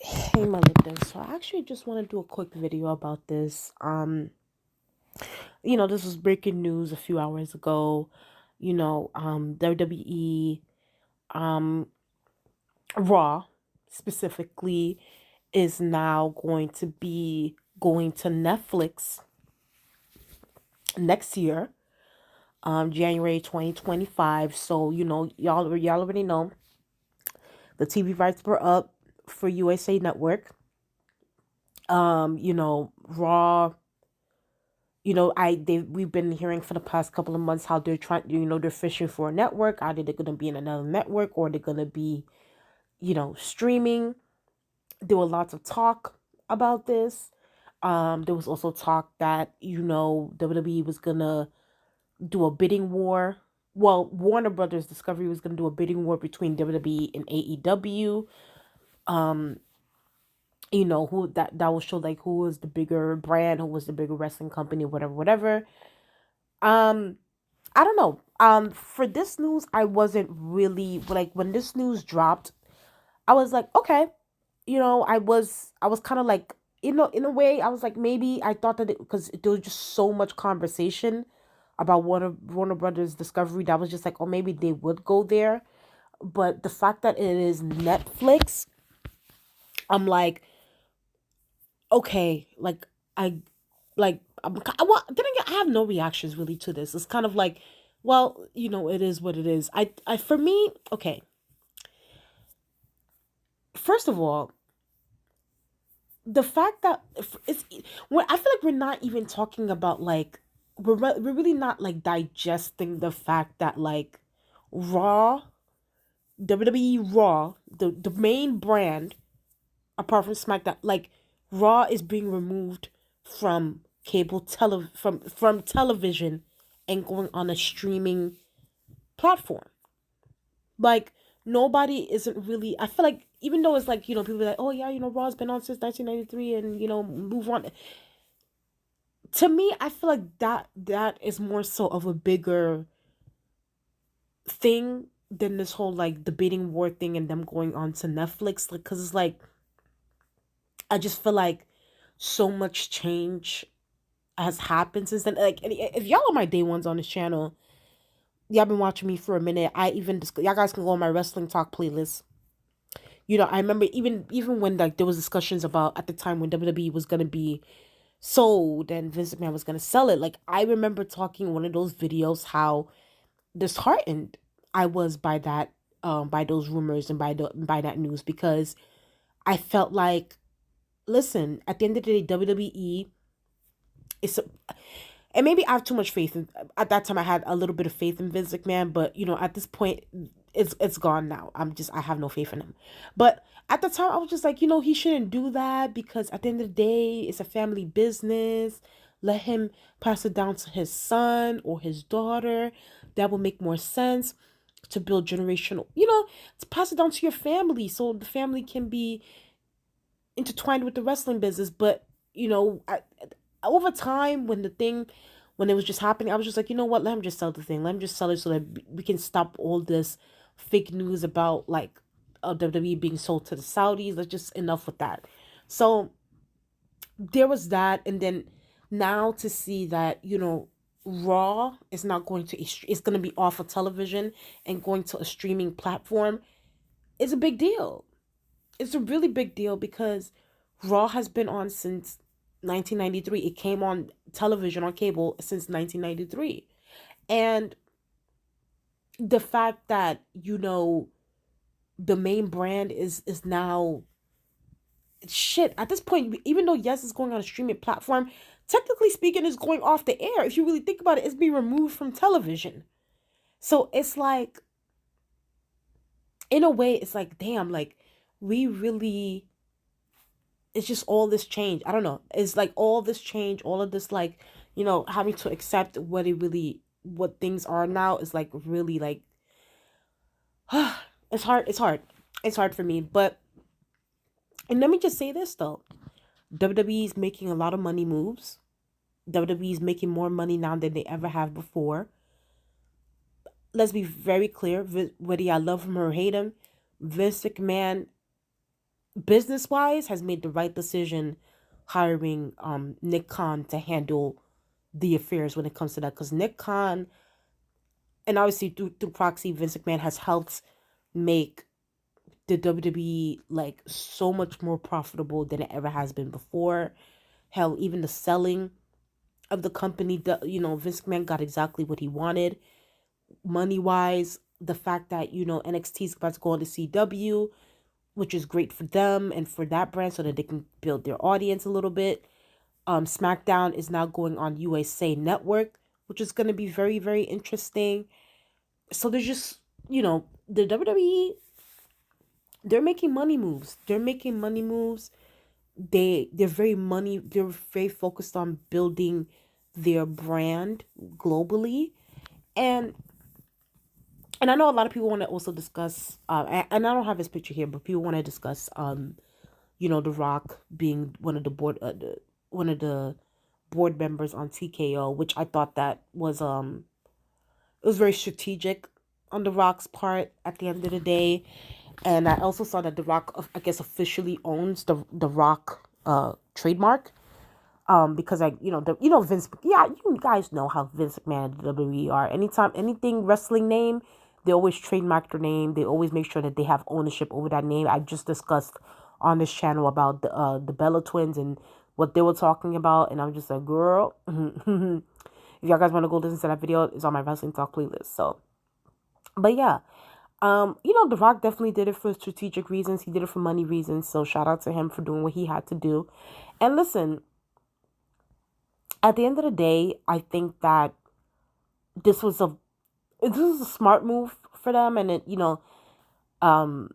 Hey Melinda, so I actually just want to do a quick video about this. This was breaking news a few hours ago. WWE um Raw specifically is now going to be going to Netflix next year, January 2025. So, y'all already know the TV rights were up for USA Network. Raw, we've been hearing for the past couple of months how they're trying, they're fishing for a network. Either they're gonna be in another network or they're gonna be, streaming. There were lots of talk about this. There was also talk that, WWE was gonna do a bidding war. Well, Warner Brothers Discovery was gonna do a bidding war between WWE and AEW. Um, who that will show like who was the bigger brand, who was the bigger wrestling company, whatever, whatever. Um, I don't know. For this news, I wasn't really like when this news dropped. I was like, okay, I was kind of like, in a way, I was like, maybe I thought that because there was just so much conversation about Warner Brothers Discovery that was just like, oh, maybe they would go there. But the fact that it is Netflix, I'm like, okay, like I well, then again, I have no reactions really to this. It's kind of like, well, it is what it is. For me, okay. First of all, the fact that it's when I feel like we're not even talking about like we're really not like digesting the fact that like Raw, WWE Raw, the main brand apart from SmackDown, like Raw is being removed from from television and going on a streaming platform. Like nobody isn't really. I feel like even though it's like people are like, oh yeah, Raw's been on since 1993, and move on. To me, I feel like that is more so of a bigger thing than this whole like debating war thing and them going on to Netflix. Like, cause it's like I just feel like so much change has happened since then. Like, if y'all are my day ones on this channel, y'all been watching me for a minute. Y'all guys can go on my wrestling talk playlist. I remember even when like there was discussions about at the time when WWE was gonna be sold and Vince McMahon was gonna sell it. Like I remember talking in one of those videos how disheartened I was by that, by those rumors and by that news because I felt like, listen, at the end of the day, WWE is and maybe I have too much faith in. At that time, I had a little bit of faith in Vince McMahon, but at this point, it's gone now. I have no faith in him. But at the time, I was just like, he shouldn't do that because at the end of the day, it's a family business. Let him pass it down to his son or his daughter. That will make more sense to build generational. To pass it down to your family so the family can be intertwined with the wrestling business. But over time, when it was just happening, I was just like, you know what? Let him just sell the thing. Let him just sell it so that we can stop all this fake news about like WWE being sold to the Saudis. Let's just enough with that. So there was that, and then now to see that Raw is not going to it's going to be off of television and going to a streaming platform is a big deal. It's a really big deal because Raw has been on since 1993. It came on television on cable since 1993. And the fact that the main brand is now shit at this point, even though yes it's going on a streaming platform, technically speaking it's going off the air. If you really think about it, it's being removed from television. So it's like, in a way, it's like, damn, like we really, it's just all this change. I don't know. It's like all this change, all of this, like, having to accept what things are now is like really like, it's hard. It's hard. It's hard for me. But, and let me just say this though, WWE is making a lot of money moves. WWE is making more money now than they ever have before. Let's be very clear, whether I love him or hate him, Vince McMahon business wise has made the right decision hiring Nickkhan to handle the affairs when it comes to that, because Nickkhan, and obviously through proxy, Vince McMahon has helped make the WWE like so much more profitable than it ever has been before. Hell, even the selling of the company, Vince McMahon got exactly what he wanted, money wise. The fact that NXT is about to go on to CW, which is great for them and for that brand, so that they can build their audience a little bit. SmackDown is now going on USA Network, which is going to be very, very interesting. So there's just, the WWE, they're making money moves. They're very focused on building their brand globally. And I know a lot of people want to also discuss, and I don't have his picture here, but people want to discuss, The Rock being one of the board members on TKO, which I thought that was it was very strategic on The Rock's part at the end of the day. And I also saw that The Rock, I guess, officially owns the Rock trademark. Because Vince, yeah, you guys know how Vince McMahon and the WWE are. Anytime anything wrestling name, they always trademark their name. They always make sure that they have ownership over that name. I just discussed on this channel about the Bella twins and what they were talking about, and I'm just like, girl, if y'all guys want to go listen to that video, it's on my wrestling talk playlist. So, but yeah, The Rock definitely did it for strategic reasons. He did it for money reasons. So shout out to him for doing what he had to do. And listen, at the end of the day, I think that this was a smart move for them, and um,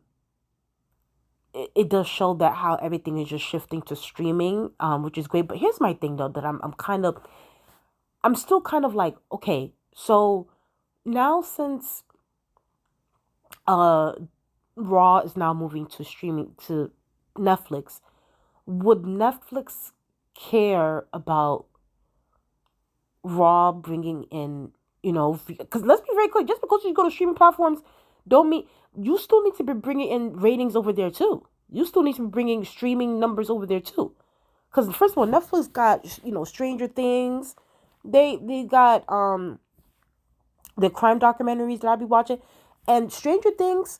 it does show that how everything is just shifting to streaming, which is great. But here's my thing though, that I'm still kind of like, okay, so now since Raw is now moving to streaming to Netflix, would Netflix care about Raw bringing in, because let's be very clear, just because you go to streaming platforms, don't mean you still need to be bringing in ratings over there too. You still need to be bringing streaming numbers over there too. Because first of all, Netflix got Stranger Things, they got the crime documentaries that I'll be watching, and Stranger Things,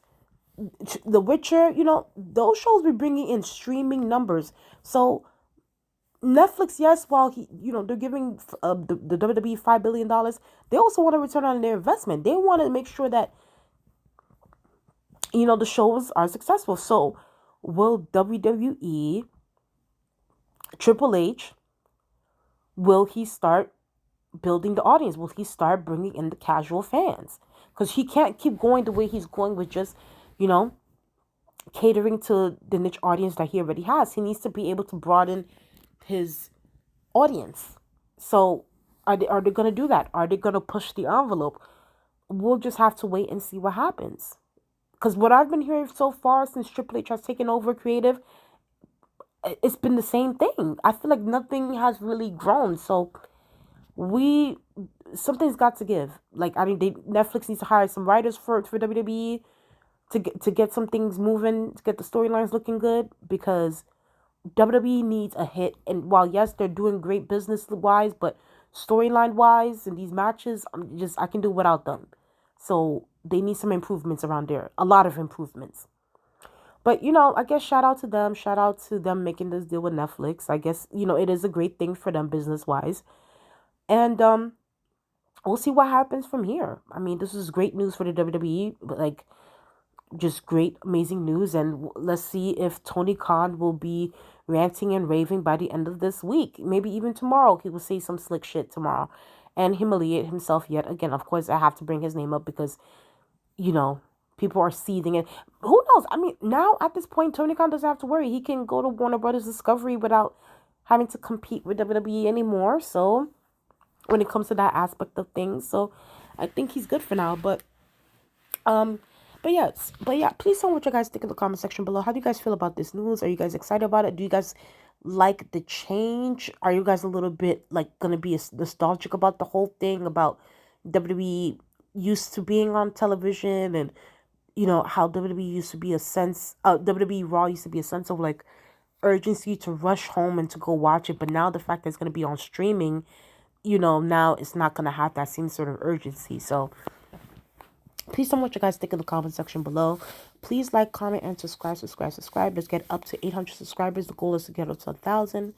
The Witcher, those shows be bringing in streaming numbers. So Netflix, yes, while they're giving the WWE $5 billion, they also want to return on their investment. They want to make sure that the shows are successful. So, will WWE, Triple H, will he start building the audience? Will he start bringing in the casual fans? Because he can't keep going the way he's going with just catering to the niche audience that he already has. He needs to be able to broaden his audience. So are they going to do that? Are they going to push the envelope? We'll just have to wait and see what happens. Because what I've been hearing so far since Triple H has taken over creative, it's been the same thing. I feel like nothing has really grown. So something's got to give. Like, I mean, Netflix needs to hire some writers for WWE to get some things moving, to get the storylines looking good, because WWE needs a hit. And while yes, they're doing great business wise, but storyline wise in these matches, I can do without them. So they need some improvements around there. A lot of improvements. But I guess shout out to them. Shout out to them making this deal with Netflix. I guess it is a great thing for them business wise. And we'll see what happens from here. I mean, this is great news for the WWE. But like, just great, amazing news. And let's see if Tony Khan will be ranting and raving by the end of this week. Maybe even tomorrow. He will say some slick shit tomorrow and humiliate himself yet again. Of course, I have to bring his name up because, people are seething. And who knows? I mean, now at this point, Tony Khan doesn't have to worry. He can go to Warner Brothers Discovery without having to compete with WWE anymore. So when it comes to that aspect of things, so I think he's good for now. Um, but yeah, please tell me what you guys think in the comment section below. How do you guys feel about this news? Are you guys excited about it? Do you guys like the change? Are you guys a little bit like gonna be nostalgic about the whole thing, about WWE used to being on television and you know, how WWE used to be a sense, WWE Raw used to be a sense of like urgency to rush home and to go watch it. But now the fact that it's going to be on streaming, you know, now it's not going to have that same sort of urgency. So please tell me what you guys think in the comment section below. Please like, comment, and subscribe. Let's get up to 800 subscribers. The goal is to get up to 1,000.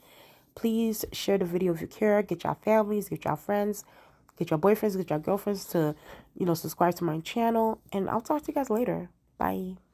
Please share the video if you care. Get your families, get your friends, get your boyfriends, get your girlfriends to, you know, subscribe to my channel. And I'll talk to you guys later. Bye.